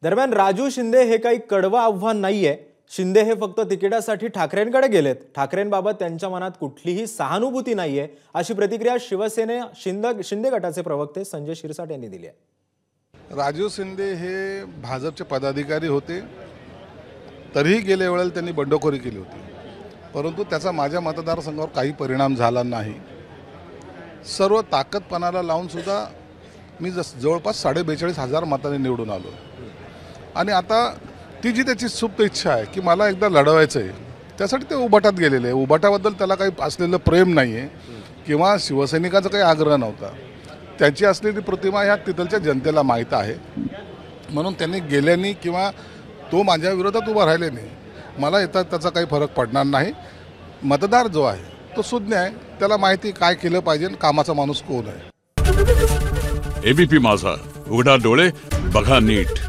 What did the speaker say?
दरम्यान राजू शिंदे हे काही कडवं आव्हान नाहीये। शिंदे हे फक्त तिकिटासाठी ठाकरेंकडे गेलेत। ठाकरेंबाबत त्यांच्या मनात कुठलीही सहानुभूती नाहीये, अशी प्रतिक्रिया शिवसेने शिंदे गटाचे प्रवक्ते संजय शिरसाट यांनी दिली आहे। राजू शिंदे हे भाजपचे पदाधिकारी होते, तरीही गेल्या वेळेला त्यांनी बंडखोरी केली होती, परंतु त्याचा माझ्या मतदारसंघावर काही परिणाम झाला नाही। सर्व ताकदपणाला लावून सुद्धा मी जवळपास 42,500 मतांनी निवडून आलो आणि आता ती जी त्याची सुप्त इच्छा आहे की मला एकदा लढवायचं आहे, त्यासाठी ते उभाटात गेलेले आहे। उभाटाबद्दल त्याला काही असलेलं प्रेम नाही आहे किंवा शिवसैनिकाचा काही आग्रह नव्हता। त्याची असलेली प्रतिमा ह्या तिथलच्या जनतेला माहीत आहे, म्हणून त्यांनी गेल्याने किंवा तो माझ्या विरोधात उभा राहिल्याने मला येतात त्याचा काही फरक पडणार नाही। मतदार जो आहे तो सुज्ञ आहे, त्याला माहिती काय केलं पाहिजे, कामाचा माणूस कोण आहे। एबीपी माझा, उघडा डोळे बघा नीट।